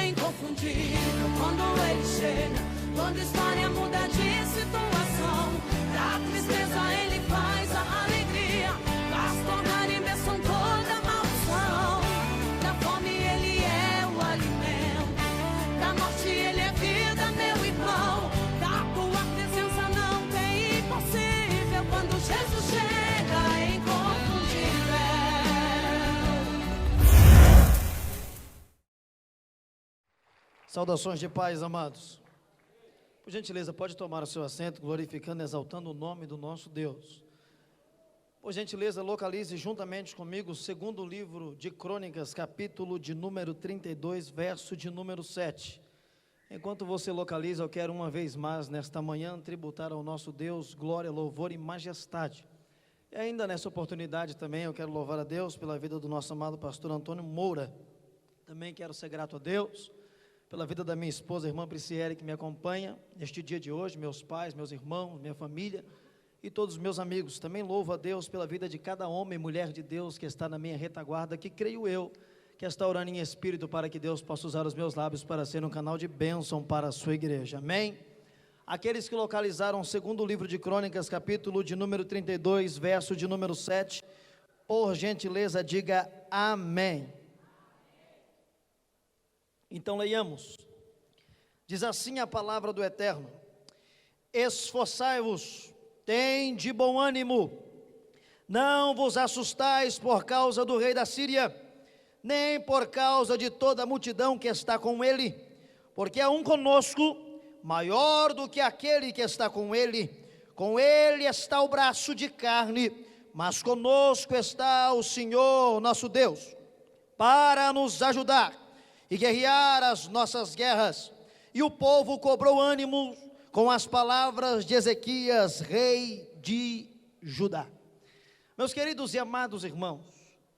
é inconfundível quando ele chega, quando a história muda de situação. Da tristeza ele faz a alegria, faz tornar em bênção toda maldição. Da fome ele é o alimento, da morte ele é vida, meu irmão. Da tua presença não tem impossível, quando Jesus chega é inconfundível. Saudações de paz, amados. Por gentileza, pode tomar o seu assento, glorificando e exaltando o nome do nosso Deus. Por gentileza, localize juntamente comigo o segundo livro de Crônicas, capítulo de número 32, verso de número 7. Enquanto você localiza, eu quero uma vez mais, nesta manhã, tributar ao nosso Deus glória, louvor e majestade. E ainda nessa oportunidade também, eu quero louvar a Deus pela vida do nosso amado pastor Antônio Moura. Também quero ser grato a Deus pela vida da minha esposa, a irmã Prisciele, que me acompanha neste dia de hoje, meus pais, meus irmãos, minha família e todos os meus amigos. Também louvo a Deus pela vida de cada homem e mulher de Deus que está na minha retaguarda, que creio eu, que está orando em espírito para que Deus possa usar os meus lábios para ser um canal de bênção para a sua igreja. Amém? Aqueles que localizaram o segundo livro de Crônicas, capítulo de número 32, verso de número 7, por gentileza diga amém. Então leiamos, diz assim a palavra do Eterno: esforçai-vos, tende bom ânimo, não vos assustais por causa do rei da Síria, nem por causa de toda a multidão que está com ele, porque há um conosco, maior do que aquele que está com ele está o braço de carne, mas conosco está o Senhor nosso Deus, para nos ajudar e guerrear as nossas guerras. E o povo cobrou ânimo com as palavras de Ezequias, rei de Judá. Meus queridos e amados irmãos,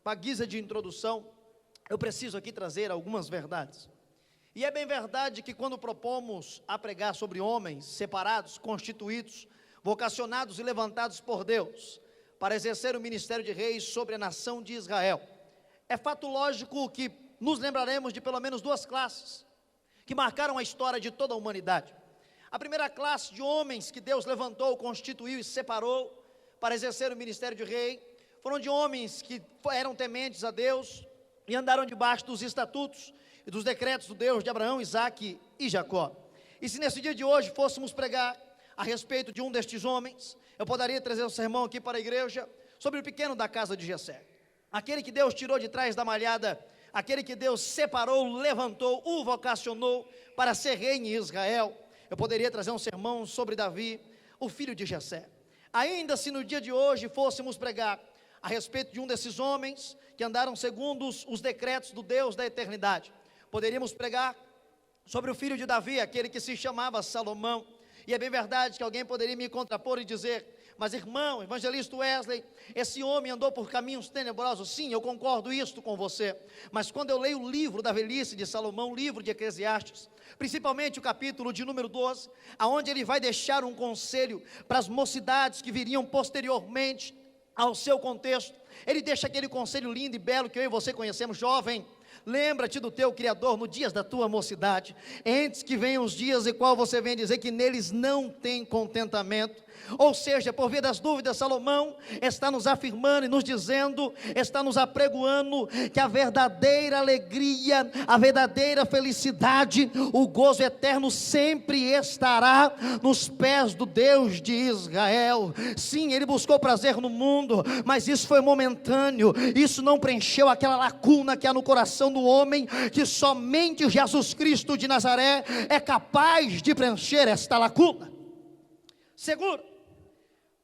para guisa de introdução, eu preciso aqui trazer algumas verdades. E é bem verdade que quando propomos a pregar sobre homens separados, constituídos, vocacionados e levantados por Deus, para exercer o ministério de reis sobre a nação de Israel, é fato lógico que nos lembraremos de pelo menos duas classes que marcaram a história de toda a humanidade. A primeira classe de homens que Deus levantou, constituiu e separou para exercer o ministério de rei, foram de homens que eram tementes a Deus e andaram debaixo dos estatutos e dos decretos do Deus de Abraão, Isaque e Jacó. E se nesse dia de hoje fôssemos pregar a respeito de um destes homens, eu poderia trazer um sermão aqui para a igreja sobre o pequeno da casa de Jessé, aquele que Deus tirou de trás da malhada, aquele que Deus separou, levantou, o vocacionou para ser rei em Israel. Eu poderia trazer um sermão sobre Davi, o filho de Jessé. Ainda se no dia de hoje fôssemos pregar a respeito de um desses homens que andaram segundo os decretos do Deus da eternidade, poderíamos pregar sobre o filho de Davi, aquele que se chamava Salomão. E é bem verdade que alguém poderia me contrapor e dizer: mas irmão, evangelista Wesley, esse homem andou por caminhos tenebrosos. Sim, eu concordo isto com você, mas quando eu leio o livro da velhice de Salomão, o livro de Eclesiastes, principalmente o capítulo de número 12, aonde ele vai deixar um conselho para as mocidades que viriam posteriormente ao seu contexto, ele deixa aquele conselho lindo e belo que eu e você conhecemos: jovem, lembra-te do teu Criador nos dias da tua mocidade, antes que venham os dias em qual você vem dizer que neles não tem contentamento. Ou seja, por via das dúvidas, Salomão está nos afirmando e nos dizendo, está nos apregoando que a verdadeira alegria, a verdadeira felicidade, o gozo eterno sempre estará nos pés do Deus de Israel. Sim, ele buscou prazer no mundo, mas isso foi momentâneo, isso não preencheu aquela lacuna que há no coração do homem, que somente Jesus Cristo de Nazaré é capaz de preencher esta lacuna. Seguro,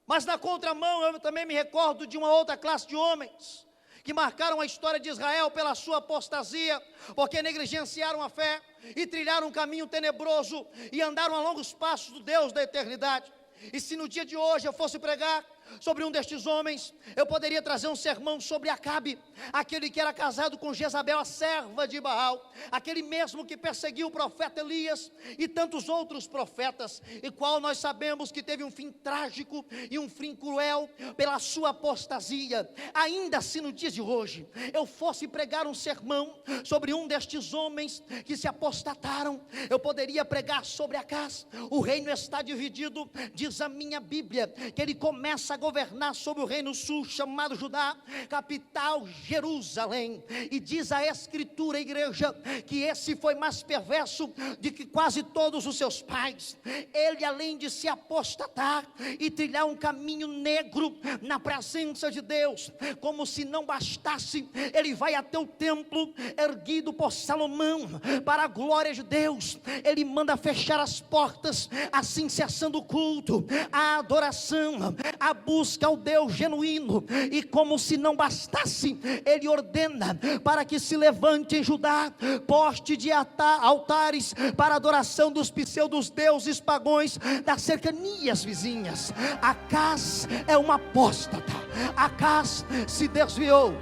mas na contramão eu também me recordo de uma outra classe de homens que marcaram a história de Israel pela sua apostasia, porque negligenciaram a fé e trilharam um caminho tenebroso e andaram a longos passos do Deus da eternidade. E se no dia de hoje eu fosse pregar sobre um destes homens. Eu poderia trazer um sermão sobre Acabe, aquele que era casado com Jezabel, a serva de Baal, aquele mesmo que perseguiu o profeta Elias e tantos outros profetas, e qual nós sabemos que teve um fim trágico e um fim cruel pela sua apostasia. Ainda se no dia de hoje eu fosse pregar um sermão sobre um destes homens que se apostataram, eu poderia pregar sobre Acás. O reino está dividido, diz a minha Bíblia, que ele começa a governar sobre o reino sul, chamado Judá, capital Jerusalém, e diz a Escritura, igreja, que esse foi mais perverso de que quase todos os seus pais. Ele, além de se apostatar e trilhar um caminho negro na presença de Deus, como se não bastasse, ele vai até o templo erguido por Salomão, para a glória de Deus. Ele manda fechar as portas, assim cessando o culto, a adoração, a busca ao Deus genuíno. E como se não bastasse, ele ordena para que se levante em Judá poste de altares para adoração dos pseudos deuses pagões das cercanias vizinhas. Acás é uma apóstata, Acás se desviou.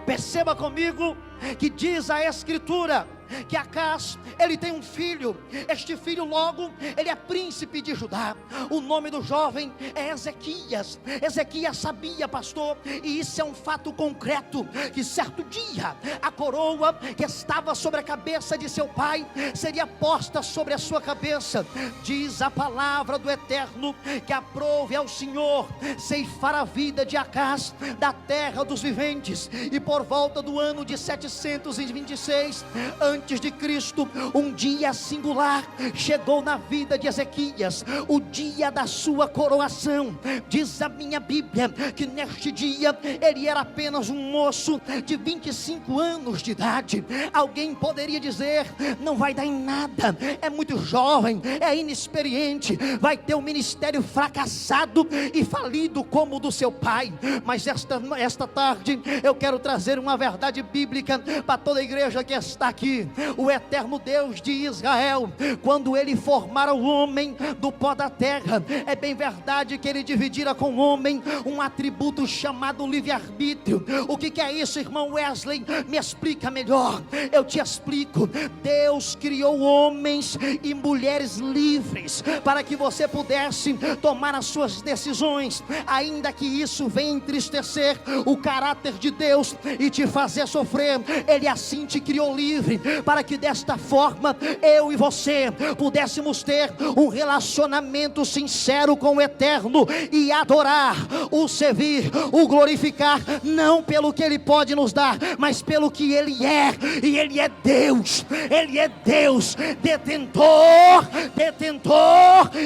Perceba comigo que diz a Escritura que Acás, ele tem um filho. Este filho logo, ele é príncipe de Judá. O nome do jovem é Ezequias. Ezequias sabia, pastor, e isso é um fato concreto, que certo dia a coroa que estava sobre a cabeça de seu pai seria posta sobre a sua cabeça. Diz a palavra do Eterno que aprove ao Senhor ceifar a vida de Acás da terra dos viventes. E por volta do ano de 726 antes de Cristo, um dia singular chegou na vida de Ezequias, o dia da sua coroação. Diz a minha Bíblia que neste dia ele era apenas um moço de 25 anos de idade. Alguém poderia dizer: não vai dar em nada, é muito jovem, é inexperiente, vai ter um ministério fracassado e falido como o do seu pai. Mas esta tarde eu quero trazer uma verdade bíblica para toda a igreja que está aqui. O eterno Deus de Israel, quando ele formara o homem do pó da terra, é bem verdade que ele dividira com o homem um atributo chamado livre-arbítrio. O que é isso, irmão Wesley? Me explica melhor. Eu te explico. Deus criou homens e mulheres livres para que você pudesse tomar as suas decisões, ainda que isso venha entristecer o caráter de Deus e te fazer sofrer. Ele assim te criou livre, para que desta forma eu e você pudéssemos ter um relacionamento sincero com o Eterno e adorar, o servir, o glorificar, não pelo que Ele pode nos dar, mas pelo que Ele é. E Ele é Deus, Ele é Deus, detentor,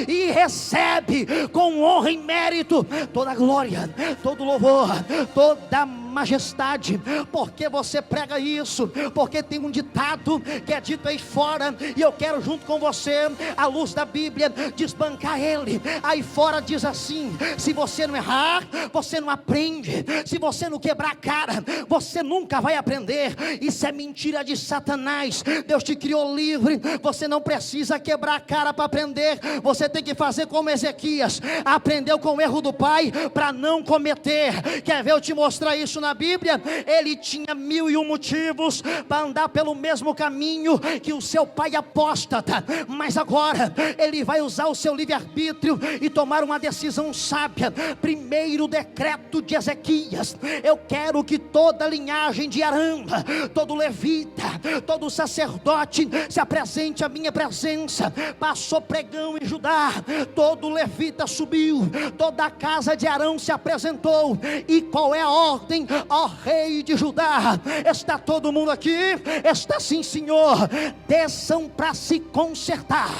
e recebe com honra e mérito toda a glória, todo louvor, toda majestade. Porque você prega isso? Porque tem um ditado que é dito aí fora, e eu quero junto com você, à luz da Bíblia, desbancar ele. Aí fora diz assim: se você não errar, você não aprende. Se você não quebrar a cara, você nunca vai aprender. Isso é mentira de Satanás. Deus te criou livre, você não precisa quebrar a cara para aprender. Você tem que fazer como Ezequias aprendeu com o erro do pai, para não cometer. Quer ver eu te mostrar isso na Bíblia? Ele tinha 1001 motivos para andar pelo mesmo caminho que o seu pai apóstata, mas agora ele vai usar o seu livre-arbítrio e tomar uma decisão sábia. Primeiro decreto de Ezequias: eu quero que toda a linhagem de Arão, todo levita, todo sacerdote se apresente à minha presença. Passou pregão em Judá, todo levita subiu, toda a casa de Arão se apresentou. E qual é a ordem? Ó rei de Judá, está todo mundo aqui? Está sim, Senhor. Desçam para se consertar,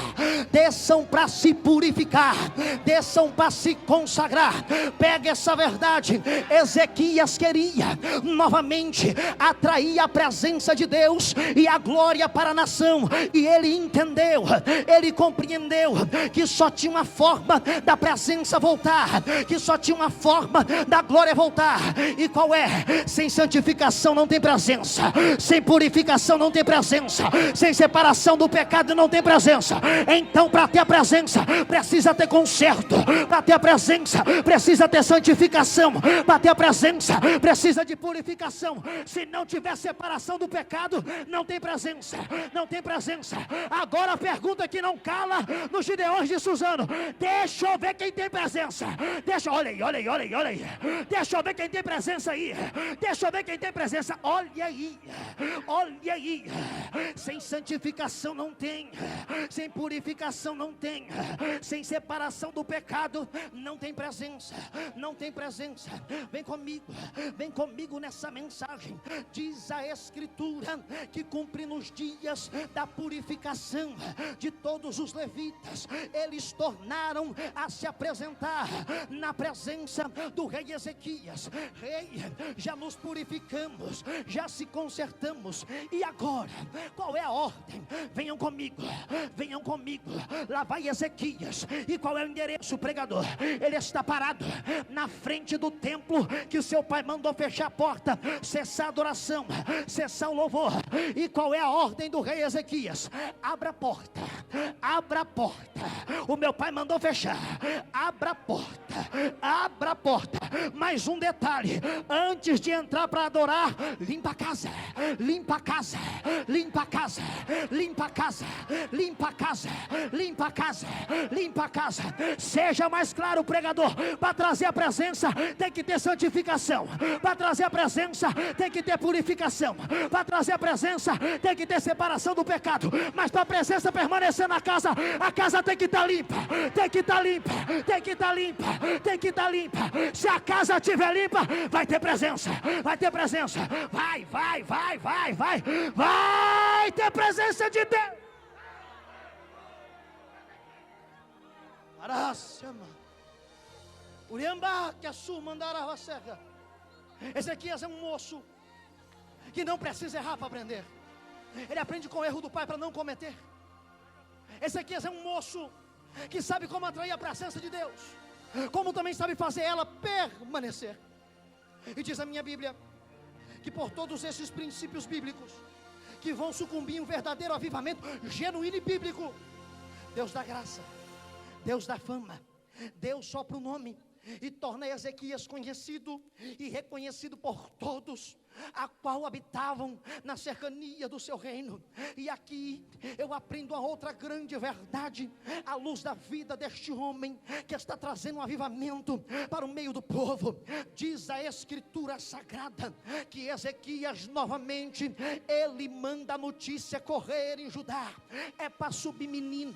desçam para se purificar, desçam para se consagrar. Pega essa verdade. Ezequias queria novamente atrair a presença de Deus e a glória para a nação, e ele entendeu, ele compreendeu que só tinha uma forma da presença voltar, que só tinha uma forma da glória voltar. E qual é? sem santificação não tem presença, sem purificação não tem presença, sem separação do pecado não tem presença. Então, para ter a presença, precisa ter conserto. Para ter a presença, precisa ter santificação. Para ter a presença, precisa de purificação. Se não tiver separação do pecado, não tem presença, não tem presença. Agora a pergunta que não cala nos Gideões de Suzano: deixa eu ver quem tem presença. Olha aí. Deixa eu ver quem tem presença aí. Deixa eu ver quem tem presença. Olha aí. Sem santificação não tem, sem purificação não tem, sem separação do pecado não tem presença, não tem presença. Vem comigo nessa mensagem. Diz a Escritura que cumpre nos dias da purificação de todos os levitas, eles tornaram a se apresentar na presença do rei Ezequias. Rei, já nos purificamos, já se consertamos, e agora, qual é a ordem? Venham comigo. Lá vai Ezequias. E qual é o endereço, pregador? Ele está parado na frente do templo que o seu pai mandou fechar a porta, cessar a adoração, cessar o louvor. E qual é a ordem do rei Ezequias? Abra a porta, abra a porta. O meu pai mandou fechar. Abra a porta, abra a porta. Mais um detalhe: antes de entrar para adorar, limpa a casa, limpa a casa, limpa a casa, limpa a casa, limpa a casa, limpa a casa, limpa a casa. Seja mais claro, pregador. Para trazer a presença tem que ter santificação. Para trazer a presença tem que ter purificação. Para trazer a presença tem que ter separação do pecado. Mas para a presença permanecer na casa, a casa tem que estar limpa. Tem que estar limpa. Tem que estar limpa. Tem que estar limpa. Se a casa estiver limpa, vai ter presença. Vai ter presença. Vai ter presença de Deus. Ezequias é um moço que não precisa errar para aprender. Ele aprende com o erro do pai para não cometer. Ezequias é um moço que sabe como atrair a presença de Deus, como também sabe fazer ela permanecer. E diz a minha Bíblia que por todos esses princípios bíblicos que vão sucumbir em um verdadeiro avivamento genuíno e bíblico, Deus dá graça, Deus dá fama, Deus sopra o nome e torna Ezequias conhecido e reconhecido por todos, a qual habitavam na cercania do seu reino. E aqui eu aprendo a outra grande verdade, à luz da vida deste homem que está trazendo um avivamento para o meio do povo. Diz a Escritura Sagrada que Ezequias novamente, ele manda a notícia correr em Judá: é para subir menino,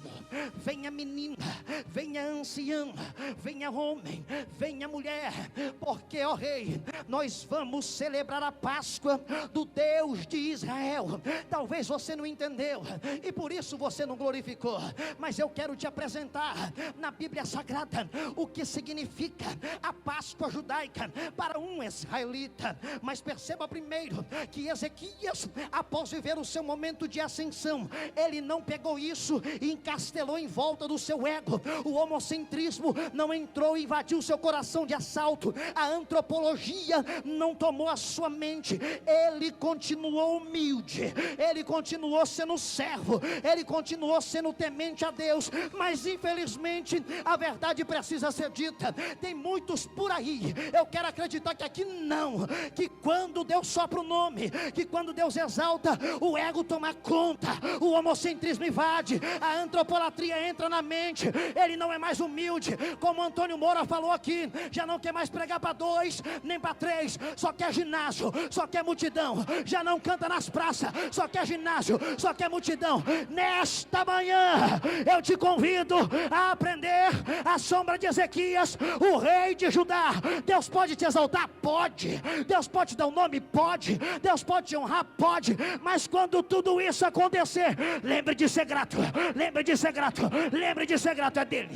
venha menina, venha ancião, venha homem, venha mulher, porque ó rei, nós vamos celebrar a Páscoa do Deus de Israel. Talvez você não entendeu e por isso você não glorificou, mas eu quero te apresentar na Bíblia Sagrada o que significa a Páscoa judaica para um israelita. Mas perceba primeiro que Ezequias, após viver o seu momento de ascensão, ele não pegou isso e encastelou em volta do seu ego. O homocentrismo não entrou e invadiu seu coração de assalto. A antropologia não tomou a sua mente. Ele continuou humilde, ele continuou sendo servo, ele continuou sendo temente a Deus. Mas infelizmente a verdade precisa ser dita. Tem muitos por aí, eu quero acreditar que aqui não, que quando Deus sopra o nome, que quando Deus exalta, o ego toma conta, o homocentrismo invade, a antropolatria entra na mente. Ele não é mais humilde, como Antônio Moura falou aqui, já não quer mais pregar para 2, nem para 3, só quer ginásio, só quer multidão, já não canta nas praças, só quer ginásio, só quer multidão. Nesta manhã eu te convido a aprender a sombra de Ezequias, o rei de Judá. Deus pode te exaltar? Pode. Deus pode te dar um nome? Pode. Deus pode te honrar? Pode. Mas quando tudo isso acontecer, lembre de ser grato, lembre de ser grato, lembre de ser grato. É dele,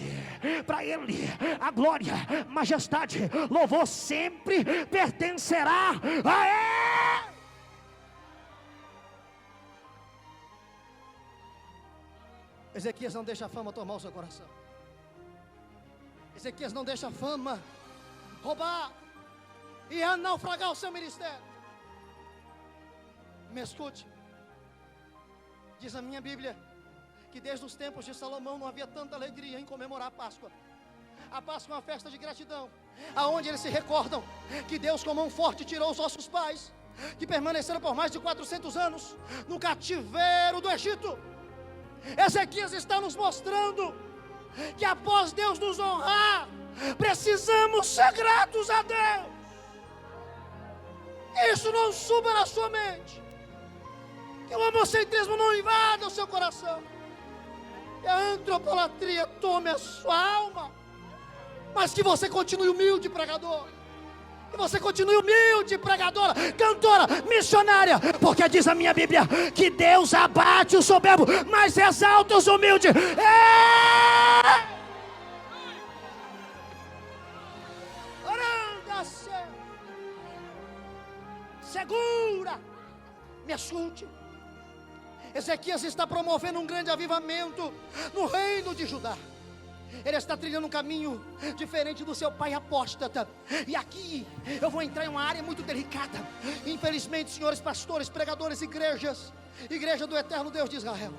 para ele a glória, majestade, louvor sempre pertencerá a ele. Ezequias não deixa a fama tomar o seu coração. Ezequias não deixa a fama roubar. ia naufragar o seu ministério. Me escute. Diz a minha Bíblia que desde os tempos de Salomão não havia tanta alegria em comemorar a Páscoa. A Páscoa é uma festa de gratidão, aonde eles se recordam que Deus com mão forte tirou os nossos pais, que permaneceram por mais de 400 anos no cativeiro do Egito. Ezequias está nos mostrando que após Deus nos honrar, precisamos ser gratos a Deus. Isso não suba na sua mente, que o homocentrismo não invada o seu coração, que a antropolatria tome a sua alma, mas que você continue humilde, pregador, que você continue humilde, pregadora, cantora, missionária, porque diz a minha Bíblia que Deus abate o soberbo, mas exalta os humildes. Segura, me escute. Ezequias está promovendo um grande avivamento no reino de Judá. Ele está trilhando um caminho diferente do seu pai apóstata. E aqui eu vou entrar em uma área muito delicada. Infelizmente, senhores pastores, pregadores, igreja do eterno Deus de Israel,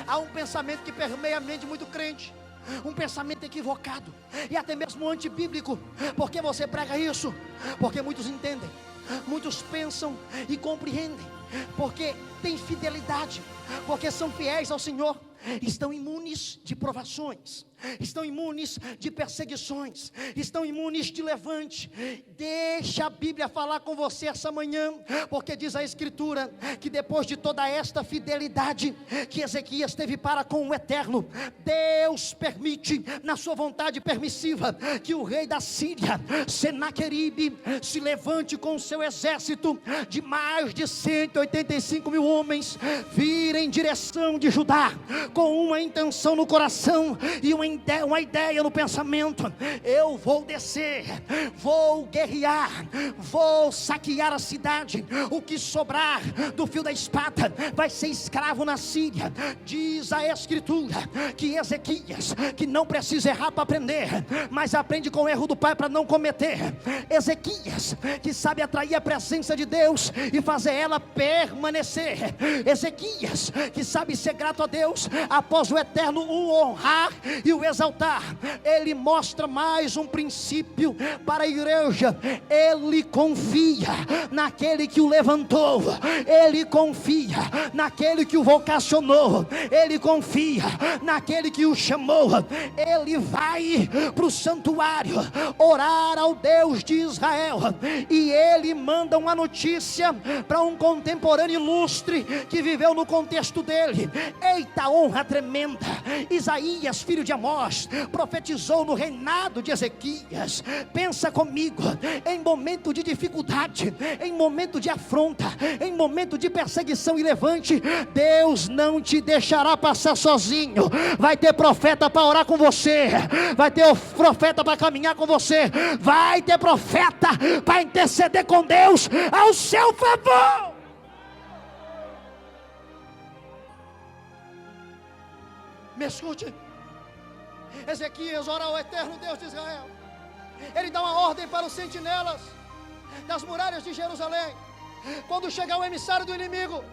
há um pensamento que permeia a mente de muito crente, um pensamento equivocado e até mesmo antibíblico. Por que você prega isso? Porque muitos entendem, muitos pensam e compreendem, porque têm fidelidade, porque são fiéis ao Senhor, estão imunes de provações, estão imunes de perseguições, estão imunes de levante. Deixa a Bíblia falar com você essa manhã, porque diz a Escritura que depois de toda esta fidelidade que Ezequias teve para com o Eterno, Deus permite, na sua vontade permissiva, que o rei da Síria, Senaqueribe, se levante com o seu exército de mais de 185 mil homens, vira em direção de Judá, com uma intenção no coração e uma ideia no pensamento: eu vou descer, vou guerrear, vou saquear a cidade, o que sobrar do fio da espada vai ser escravo na Síria. Diz a Escritura que Ezequias, que não precisa errar para aprender, mas aprende com o erro do pai para não cometer. Ezequias, que sabe atrair a presença de Deus e fazer ela permanecer. Ezequias, que sabe ser grato a Deus após o Eterno o honrar e o exaltar. Ele mostra mais um princípio para a igreja: ele confia naquele que o levantou, ele confia naquele que o vocacionou, ele confia naquele que o chamou. Ele vai para o santuário orar ao Deus de Israel, e ele manda uma notícia para um contemporâneo ilustre que viveu no contexto dele. Eita honra tremenda! Isaías, filho de Amós, profetizou no reinado de Ezequias. Pensa comigo, em momento de dificuldade, em momento de afronta, em momento de perseguição e levante, Deus não te deixará passar sozinho. Vai ter profeta para orar com você, vai ter profeta para caminhar com você, vai ter profeta para interceder com Deus ao seu favor. Me escute. Ezequias ora ao eterno Deus de Israel. Ele dá uma ordem para os sentinelas das muralhas de Jerusalém: quando chegar o emissário do inimigo,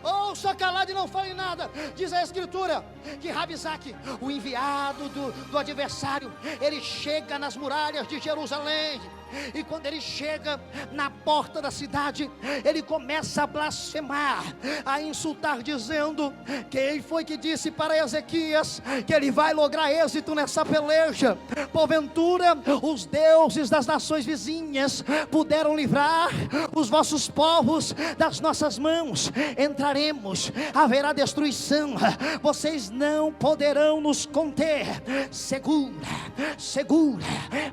ouça calado e não fale nada. Diz a Escritura que Rabizaque, o enviado do adversário, ele chega nas muralhas de Jerusalém, e quando ele chega na porta da cidade, ele começa a blasfemar, a insultar, dizendo: quem foi que disse para Ezequias que ele vai lograr êxito nessa peleja? Porventura os deuses das nações vizinhas puderam livrar os vossos povos das nossas mãos? Entraremos, haverá destruição, vocês não poderão nos conter. Segura,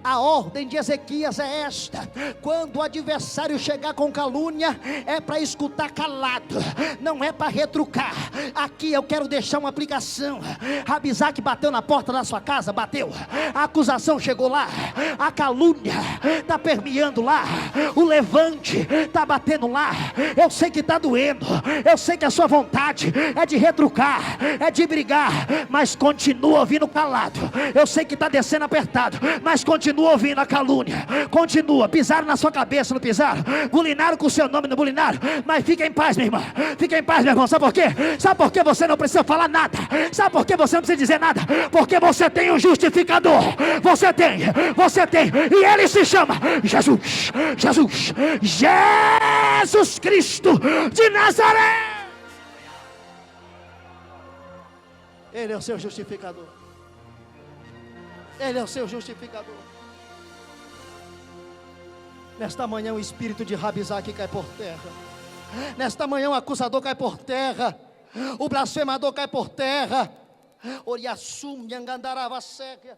a ordem de Ezequias é esta: quando o adversário chegar com calúnia, é para escutar calado, não é para retrucar. Aqui eu quero deixar uma aplicação. Rabizaque bateu na porta da sua casa, bateu, a acusação chegou lá, a calúnia está permeando lá, o levante está batendo lá. Eu sei que está doendo, eu sei que a sua vontade é de retrucar, é de brigar, mas continua ouvindo calado. Eu sei que está descendo apertado, mas continua ouvindo a calúnia, continua, pisaram na sua cabeça, não pisaram, bulinaram com o seu nome, não bulinaram, mas fica em paz, meu irmão, fica em paz, meu irmão. Sabe por quê? Sabe por que você não precisa falar nada? Sabe por que você não precisa dizer nada? Porque você tem um justificador, você tem, e ele se chama Jesus, Jesus Cristo de Nazaré. Ele é o seu justificador. Ele é o seu justificador. Nesta manhã o espírito de Rabizaque cai por terra. Nesta manhã o acusador cai por terra. O blasfemador cai por terra. Oriassum Yangandarava Séquia.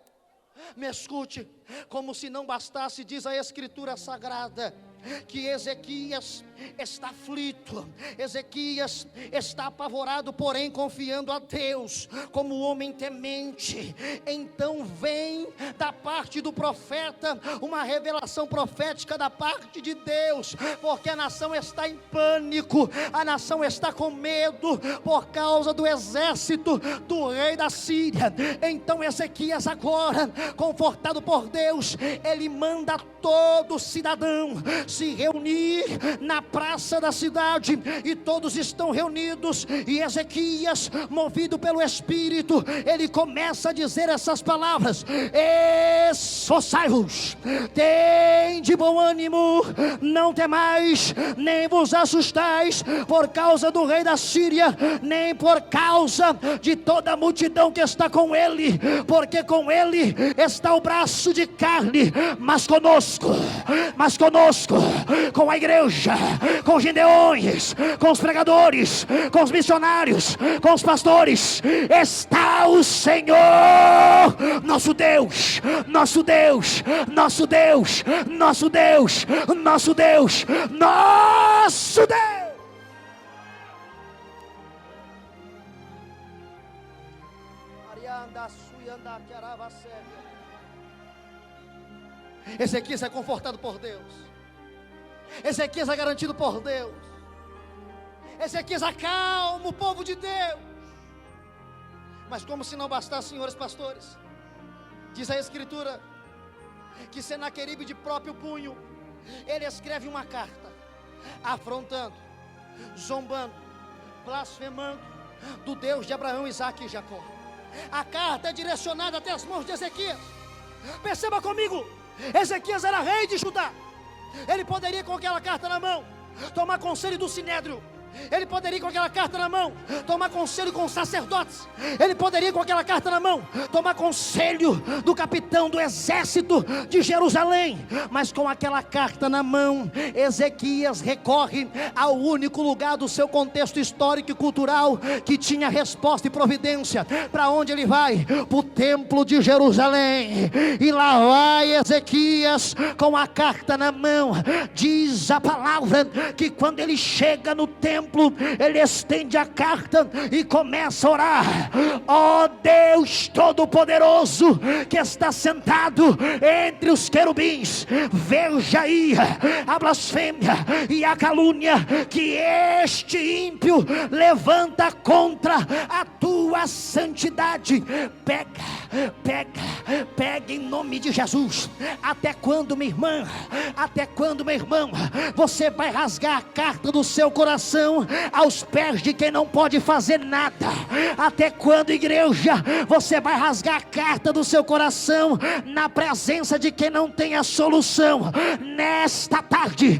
Me escute, como se não bastasse, diz a Escritura Sagrada, que Ezequias está aflito, Ezequias está apavorado, porém confiando a Deus, como homem temente. Então vem da parte do profeta uma revelação profética da parte de Deus, porque a nação está em pânico, a nação está com medo por causa do exército do rei da Síria. Então Ezequias agora, confortado por Deus, ele manda todo cidadão se reunir na praça da cidade, e todos estão reunidos, e Ezequias, movido pelo Espírito, ele começa a dizer essas palavras: esforçai-vos, tem de bom ânimo, não temais, nem vos assustais por causa do rei da Síria, nem por causa de toda a multidão que está com ele, porque com ele está o braço de carne, mas conosco, com a igreja, com os gideões, com os pregadores, com os missionários, com os pastores, está o Senhor, nosso Deus, nosso Deus, nosso Deus, nosso Deus, nosso Deus, nosso Deus. Ezequias é confortado por Deus, Ezequias é garantido por Deus, Ezequias acalma o povo de Deus. Mas como se não bastasse, senhores pastores, diz a Escritura que Senaqueribe de próprio punho, ele escreve uma carta, afrontando, zombando, blasfemando do Deus de Abraão, Isaque e Jacó. A carta é direcionada até as mãos de Ezequias. Perceba comigo, Ezequias era rei de Judá. Ele poderia, com aquela carta na mão, tomar conselho do Sinédrio. Ele poderia, com aquela carta na mão, tomar conselho com os sacerdotes. Ele poderia, com aquela carta na mão, tomar conselho do capitão do exército de Jerusalém. Mas com aquela carta na mão, Ezequias recorre ao único lugar do seu contexto histórico e cultural que tinha resposta e providência. Para onde ele vai? Para o templo de Jerusalém. E lá vai Ezequias com a carta na mão. Diz a palavra que quando ele chega no templo, ele estende a carta e começa a orar: ó Deus Todo-Poderoso, que está sentado entre os querubins, veja aí a blasfêmia e a calúnia que este ímpio levanta contra a tua santidade. Pega em nome de Jesus. Até quando, minha irmã? Até quando, meu irmão? Você vai rasgar a carta do seu coração aos pés de quem não pode fazer nada? Até quando, igreja, você vai rasgar a carta do seu coração na presença de quem não tem a solução? Nesta tarde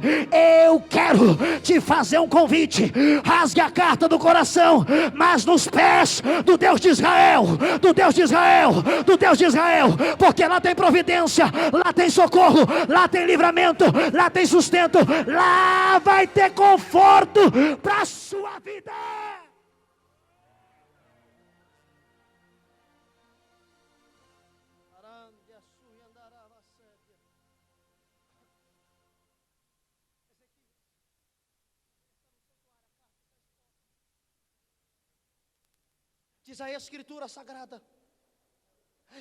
eu quero te fazer um convite: rasgue a carta do coração, mas nos pés do Deus de Israel, do Deus de Israel, do Deus de Israel, porque lá tem providência, lá tem socorro, lá tem livramento, lá tem sustento, lá vai ter conforto para a sua vida. Diz a Escritura Sagrada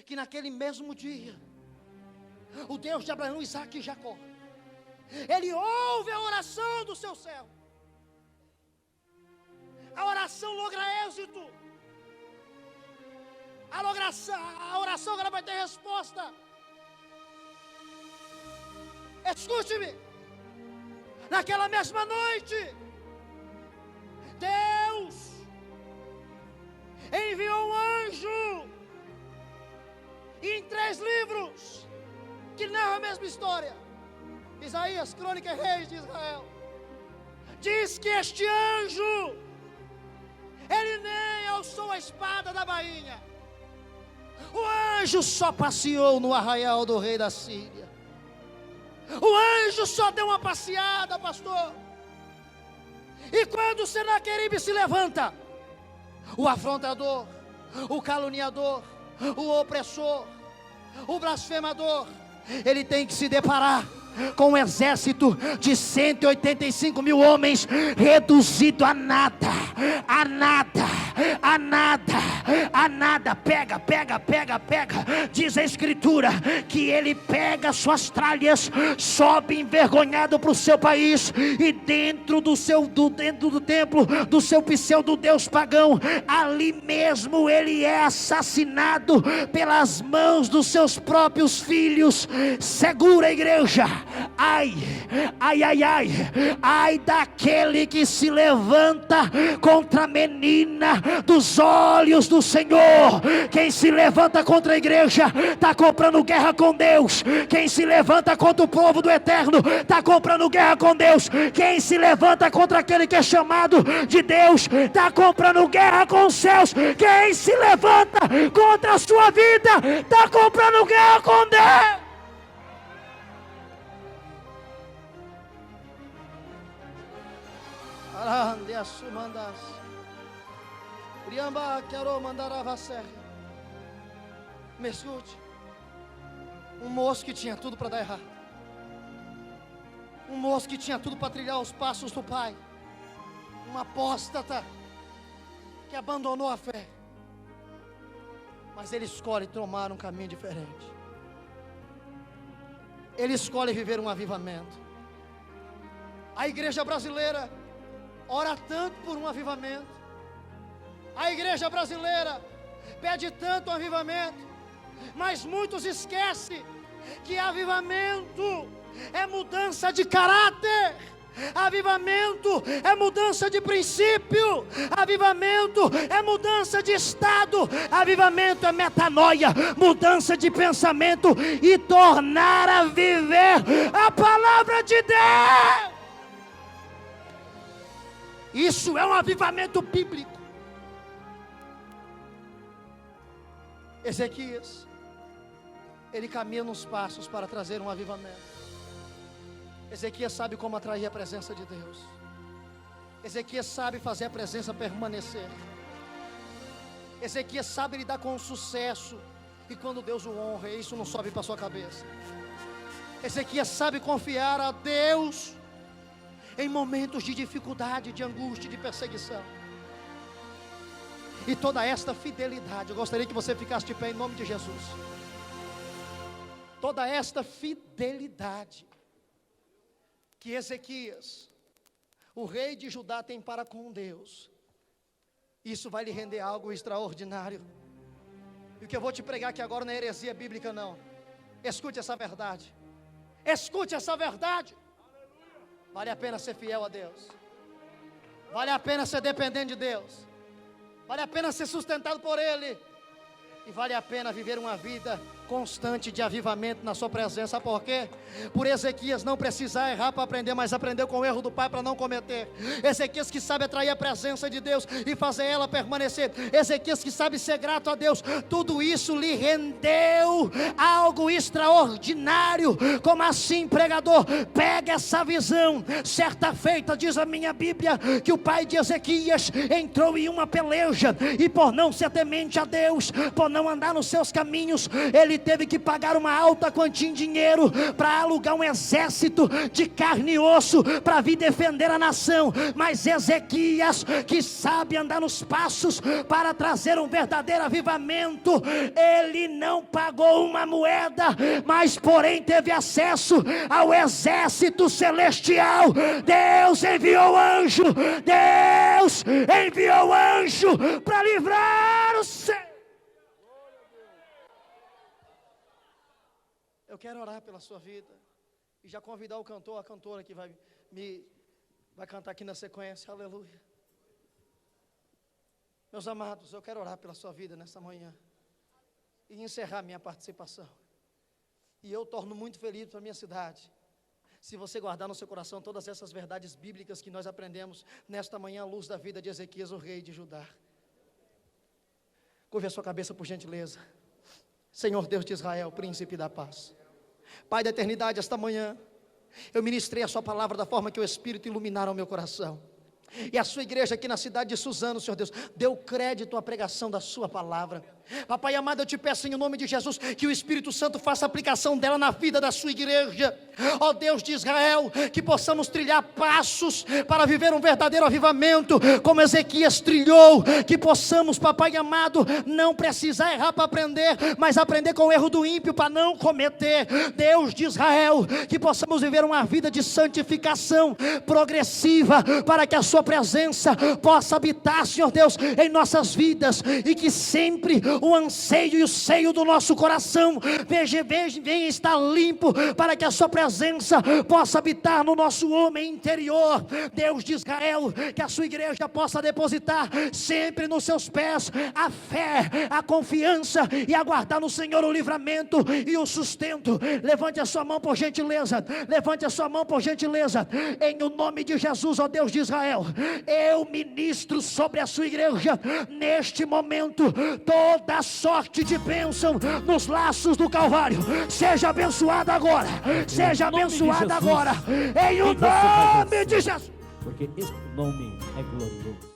que naquele mesmo dia, o Deus de Abraão, Isaque e Jacó, ele ouve a oração do seu servo. A oração logra êxito. A oração agora vai ter resposta. Escute-me. Naquela mesma noite, Deus enviou um anjo em 3 livros que narram a mesma história. Isaías, Crônica e Reis de Israel. Diz que este anjo, ele nem alçou a espada da bainha. O anjo só passeou no arraial do rei da Síria. O anjo só deu uma passeada, pastor. E quando Senaqueribe se levanta, o afrontador, o caluniador, o opressor, o blasfemador, ele tem que se deparar com um exército de 185 mil homens reduzido a nada, a nada, a nada, a nada. Pega. Diz a escritura que ele pega suas tralhas, sobe envergonhado para o seu país, e dentro do templo do seu pseudo deus pagão, ali mesmo ele é assassinado pelas mãos dos seus próprios filhos. Segura a igreja. Ai daquele que se levanta contra a menina dos olhos do Senhor. Quem se levanta contra a igreja está comprando guerra com Deus. Quem se levanta contra o povo do eterno está comprando guerra com Deus. Quem se levanta contra aquele que é chamado de Deus está comprando guerra com os céus. Quem se levanta contra a sua vida está comprando guerra com Deus. Me escute. Um moço que tinha tudo para dar errado. Um moço que tinha tudo para trilhar os passos do pai. Um apóstata que abandonou a fé. Mas ele escolhe tomar um caminho diferente. Ele escolhe viver um avivamento. A igreja brasileira ora tanto por um avivamento. A igreja brasileira pede tanto um avivamento, mas muitos esquecem que avivamento é mudança de caráter. Avivamento é mudança de princípio. Avivamento é mudança de estado. Avivamento é metanoia, mudança de pensamento e tornar a viver a palavra de Deus. Isso é um avivamento bíblico. Ezequias, ele caminha nos passos para trazer um avivamento. Ezequias sabe como atrair a presença de Deus. Ezequias sabe fazer a presença permanecer. Ezequias sabe lidar com o sucesso, e quando Deus o honra, isso não sobe para sua cabeça. Ezequias sabe confiar a Deus em momentos de dificuldade, de angústia, de perseguição. E toda esta fidelidade, eu gostaria que você ficasse de pé em nome de Jesus. Toda esta fidelidade que Ezequias, o rei de Judá, tem para com Deus, isso vai lhe render algo extraordinário. E o que eu vou te pregar aqui agora não é heresia bíblica, não. Escute essa verdade. Escute essa verdade. Vale a pena ser fiel a Deus. Vale a pena ser dependente de Deus. Vale a pena ser sustentado por Ele. E vale a pena viver uma vida constante de avivamento na sua presença. Por quê? Por Ezequias não precisar errar para aprender, mas aprendeu com o erro do pai para não cometer. Ezequias que sabe atrair a presença de Deus e fazer ela permanecer. Ezequias que sabe ser grato a Deus. Tudo isso lhe rendeu algo extraordinário. Como assim, pregador? Pega essa visão. Certa feita, diz a minha Bíblia, que o pai de Ezequias entrou em uma peleja, e por não ser temente a Deus, por não andar nos seus caminhos, ele teve que pagar uma alta quantia em dinheiro para alugar um exército de carne e osso para vir defender a nação. Mas Ezequias, que sabe andar nos passos para trazer um verdadeiro avivamento, ele não pagou uma moeda, mas porém teve acesso ao exército celestial. Deus enviou anjo, Deus enviou anjo para livrar o céu. Eu quero orar pela sua vida. E já convidar o cantor, a cantora que vai cantar aqui na sequência. Aleluia. Meus amados, eu quero orar pela sua vida nessa manhã e encerrar minha participação. E eu torno muito feliz para a minha cidade, se você guardar no seu coração todas essas verdades bíblicas que nós aprendemos nesta manhã à luz da vida de Ezequias, o rei de Judá. Curve a sua cabeça por gentileza. Senhor Deus de Israel, príncipe da paz, Pai da eternidade, esta manhã eu ministrei a sua palavra da forma que o Espírito iluminaram o meu coração. E a sua igreja aqui na cidade de Suzano, Senhor Deus, deu crédito à pregação da sua palavra. Papai amado, eu te peço em nome de Jesus, que o Espírito Santo faça aplicação dela na vida da sua igreja. Ó Deus de Israel, que possamos trilhar passos para viver um verdadeiro avivamento, como Ezequias trilhou. Que possamos, papai amado, não precisar errar para aprender, mas aprender com o erro do ímpio para não cometer. Deus de Israel, que possamos viver uma vida de santificação progressiva, para que a sua presença possa habitar, Senhor Deus, em nossas vidas, e que sempre o anseio e o seio do nosso coração venha estar limpo, para que a sua presença possa habitar no nosso homem interior. Deus de Israel, que a sua igreja possa depositar sempre nos seus pés a fé, a confiança, e aguardar no Senhor o livramento e o sustento. Levante a sua mão por gentileza, levante a sua mão por gentileza, em o nome de Jesus, ó Deus de Israel. Eu ministro sobre a sua igreja neste momento toda a sorte de bênção nos laços do Calvário. Seja abençoada agora, seja abençoada agora, em o nome de Jesus, porque esse nome é glorioso.